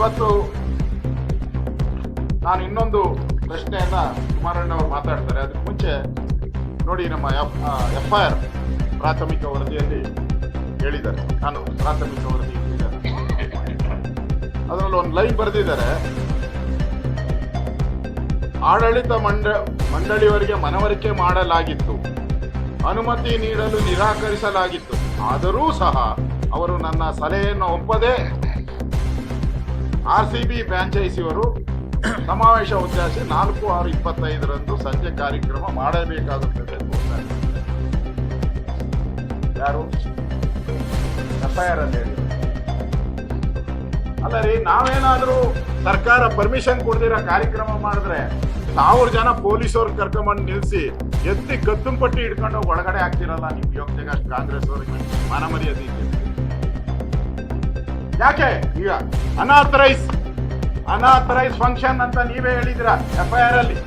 ಇವತ್ತು ನಾನು ಇನ್ನೊಂದು ಪ್ರಶ್ನೆಯನ್ನ ಕುಮಾರಣ್ಣ ಅವರು ಮಾತಾಡ್ತಾರೆ. ಅದಕ್ಕೆ ಮುಂಚೆ ನೋಡಿ, ನಮ್ಮ FIR ಪ್ರಾಥಮಿಕ ವರದಿಯಲ್ಲಿ ಹೇಳಿದ್ದಾರೆ, ನಾನು ಪ್ರಾಥಮಿಕ ವರದಿ ಅದರಲ್ಲಿ ಒಂದು ಲೈನ್ ಬರೆದಿದ್ದಾರೆ. ಆಡಳಿತ ಮಂಡಳಿಯವರಿಗೆ ಮನವರಿಕೆ ಮಾಡಲಾಗಿತ್ತು, ಅನುಮತಿ ನೀಡಲು ನಿರಾಕರಿಸಲಾಗಿತ್ತು. ಆದರೂ ಸಹ ಅವರು ನನ್ನ ಸಲಹೆಯನ್ನು ಒಪ್ಪದೆ RCB ಫ್ರಾಂಚೈಸಿಯವರು ಸಮಾವೇಶ ಉದ್ದೇಶಿಸಿ 4/6/25 ಸಂಜೆ ಕಾರ್ಯಕ್ರಮ ಮಾಡಬೇಕಾಗುತ್ತದೆ. ಯಾರು? FIR ಅಂತ ಹೇಳಿ. ಅಲ್ಲ ರೀ, ನಾವೇನಾದ್ರೂ ಸರ್ಕಾರ ಪರ್ಮಿಷನ್ ಕೊಡ್ದಿರೋ ಕಾರ್ಯಕ್ರಮ ಮಾಡಿದ್ರೆ 1000 ಜನ ಪೊಲೀಸವ್ರು ಕರ್ಕೊಂಬಂದು ನಿಲ್ಸಿ ಎತ್ತಿ ಕತ್ತುಂಪಟ್ಟಿ ಹಿಡ್ಕೊಂಡು ಒಳಗಡೆ ಹಾಕ್ತಿರಲ್ಲ ನೀವು. ಯೋಗ್ಯಗ ಅಷ್ಟು ಕಾಂಗ್ರೆಸ್ ಅವ್ರಿಗೆ ಮಾನ ಮರ್ಯಾದೆ ಇದೆ. ಯಾಕೆ ಈಗ ಅನಾಥರೈಸ್ ಫಂಕ್ಷನ್ ಅಂತ ನೀವೇ ಹೇಳಿದ್ರ FIR ಅಲ್ಲಿ?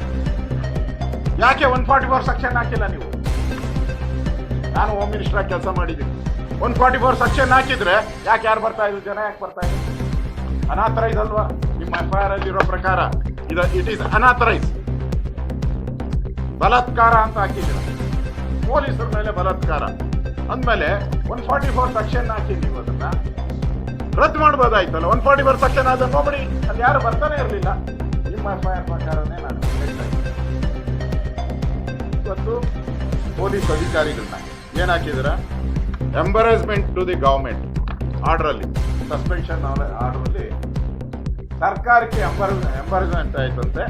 ಯಾಕೆ 144 ಸೆಕ್ಷನ್ ಹಾಕಿಲ್ಲ ನೀವು? ನಾನು ಹೋಮ್ ಮಿನಿಸ್ಟರ್ ಆಗಿ ಕೆಲಸ ಮಾಡಿದ್ದೀನಿ. 144 ಸೆಕ್ಷನ್ ಹಾಕಿದ್ರೆ ಯಾಕೆ ಯಾರು ಬರ್ತಾ ಇದ್ರು? ಜನ ಯಾಕೆ ಬರ್ತಾ ಇದ್ರು? ಅನಾಥರೈಸ್ ಅಲ್ವಾ ನಿಮ್ಮ FIR ಅಲ್ಲಿರೋ ಪ್ರಕಾರ? ಇಟ್ ಈಸ್ ಅನಾಥರೈಸ್, ಬಲಾತ್ಕಾರ ಅಂತ ಹಾಕಿದ್ದೀರ. ಪೊಲೀಸರ ಮೇಲೆ ಬಲಾತ್ಕಾರ ಅಂದ್ಮೇಲೆ 144 ಸೆಕ್ಷನ್ ಹಾಕಿ ನೀವು ಅದನ್ನ ರದ್ದು ಮಾಡ್ಬೋದಾಯ್ತಲ್ಲ. 144 ಸೆಕ್ಷನ್ ಆದ ನೋಡ್ಬಿಡಿ, ಅಲ್ಲಿ ಯಾರು ಬರ್ತಾನೆ ಇರಲಿಲ್ಲ. ನಿಮ್ಮ FIR ಪ್ರಕಾರನೇ ನಾನು ಹೇಳ್ತಾ ಇದ್ದೀನಿ. ಇವತ್ತು ಪೊಲೀಸ್ ಅಧಿಕಾರಿಗಳನ್ನ ಏನ್ ಹಾಕಿದ್ರ? ಎಂಬರೇಸ್ಮೆಂಟ್ ಟು ದಿ ಗವರ್ಮೆಂಟ್ ಆರ್ಡರ್ ಅಲ್ಲಿ, ಸಸ್ಪೆನ್ಷನ್ ಆರ್ಡರ್ ಅಲ್ಲಿ ಸರ್ಕಾರಕ್ಕೆ ಎಂಬರೇಸ್ಮೆಂಟ್ ಆಯ್ತಂತೆ.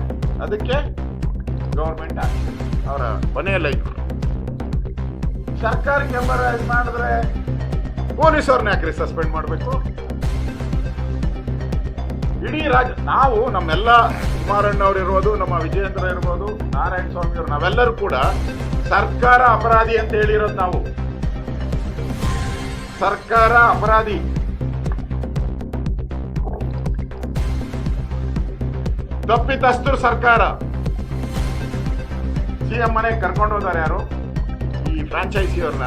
ಅದಕ್ಕೆ ಗವರ್ಮೆಂಟ್ ಆಕ್ಷನ್. ಅವರ ಕೊನೆಯ ಲೈನ್, ಸರ್ಕಾರಕ್ಕೆ ಎಂಬರೇಸ್ ಮಾಡಿದ್ರೆ ಪೊಲೀಸವ್ರನ್ನ ಯಾಕ್ರಿ ಸಸ್ಪೆಂಡ್ ಮಾಡಬೇಕು? ಇಡೀ ರಾಜ್ಯ, ನಾವು ನಮ್ಮೆಲ್ಲ ಕುಮಾರಣ್ಣವ್ರು ಇರ್ಬೋದು, ನಮ್ಮ ವಿಜಯೇಂದ್ರ ಇರ್ಬೋದು, ನಾರಾಯಣ ಸ್ವಾಮಿ ಅವರು, ನಾವೆಲ್ಲರೂ ಕೂಡ ಸರ್ಕಾರ ಅಪರಾಧಿ ಅಂತ ಹೇಳಿರೋದು. ನಾವು ಸರ್ಕಾರ ಅಪರಾಧಿ, ತಪ್ಪಿತಸ್ಥರು ಸರ್ಕಾರ. CM ಮನೆಗೆ ಕರ್ಕೊಂಡು ಹೋದಾರೆ ಯಾರು? ಈ ಫ್ರಾಂಚೈಸಿಯವ್ರನ್ನ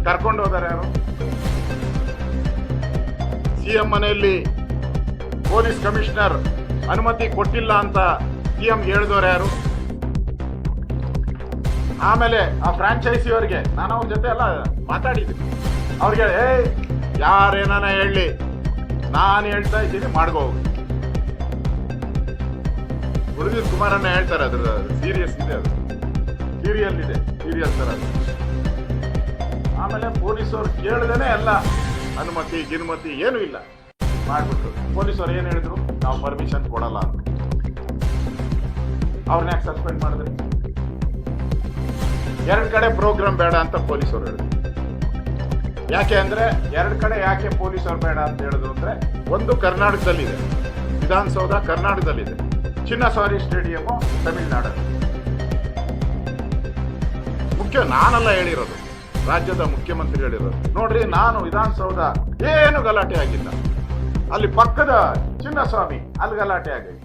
ಕರ್ಕೊಂಡು ಹೋದಾರೆ ಯಾರು? CM ಮನೆಯಲ್ಲಿ ಪೊಲೀಸ್ ಕಮಿಷನರ್ ಅನುಮತಿ ಕೊಟ್ಟಿಲ್ಲ ಅಂತ CM ಹೇಳಿದವರು ಯಾರು? ಆಮೇಲೆ ಆ ಫ್ರಾಂಚೈಸಿಯವರಿಗೆ ನಾನು ಅವ್ರ ಜೊತೆ ಎಲ್ಲ ಮಾತಾಡಿದ್ದೀನಿ. ಅವ್ರಿಗೆ ಯಾರೇನಾನ ಹೇಳಿ, ನಾನು ಹೇಳ್ತಾ ಇದ್ದೀನಿ ಮಾಡ್ಕೋಗಿ. ಉಳಿದಿದ್ದು ಕುಮಾರಣ್ಣ ಹೇಳ್ತಾರೆ, ಅದ್ರ ಸೀರಿಯಸ್ ಇದೆ, ಅದು ಸೀರಿಯಲ್ ಇದೆ, ಸೀರಿಯಲ್ ತರ. ಆಮೇಲೆ ಪೊಲೀಸವ್ರು ಕೇಳಿದೇನೆ ಎಲ್ಲ ಅನುಮತಿ ಗಿನುಮತಿ ಏನೂ ಇಲ್ಲ ಮಾಡ್ಬಿಟ್ರು. ಪೊಲೀಸವ್ರು ಏನ್ ಹೇಳಿದ್ರು? ನಾವು ಪರ್ಮಿಷನ್ ಕೊಡಲ್ಲ ಅಂತ. ಅವ್ರನ್ನ ಯಾಕೆ ಸಸ್ಪೆಂಡ್ ಮಾಡಿದ್ರಿ? 2 ಕಡೆ ಪ್ರೋಗ್ರಾಮ್ ಬೇಡ ಅಂತ ಪೊಲೀಸರು ಹೇಳಿದ್ರು. ಯಾಕೆ ಅಂದ್ರೆ 2 ಕಡೆ ಯಾಕೆ ಪೊಲೀಸರು ಬೇಡ ಅಂತ ಹೇಳಿದ್ರು ಅಂದ್ರೆ, ಒಂದು ಕರ್ನಾಟಕದಲ್ಲಿದೆ, ವಿಧಾನಸೌಧ ಕರ್ನಾಟಕದಲ್ಲಿದೆ, ಚಿನ್ನಸ್ವಾರಿ ಸ್ಟೇಡಿಯಂ ತಮಿಳುನಾಡಲ್ಲಿ. ನಾನೆಲ್ಲ ಹೇಳಿರೋದು, ರಾಜ್ಯದ ಮುಖ್ಯಮಂತ್ರಿ ಹೇಳಿರೋದು. ನೋಡ್ರಿ, ನಾನು ವಿಧಾನಸೌಧ ಏನು ಗಲಾಟೆ ಆಗಿಲ್ಲ, ಅಲ್ಲಿ ಪಕ್ಕದ ಚಿನ್ನಸ್ವಾಮಿ ಅಲ್ಲಿ ಗಲಾಟೆ ಆಗಿದೆ.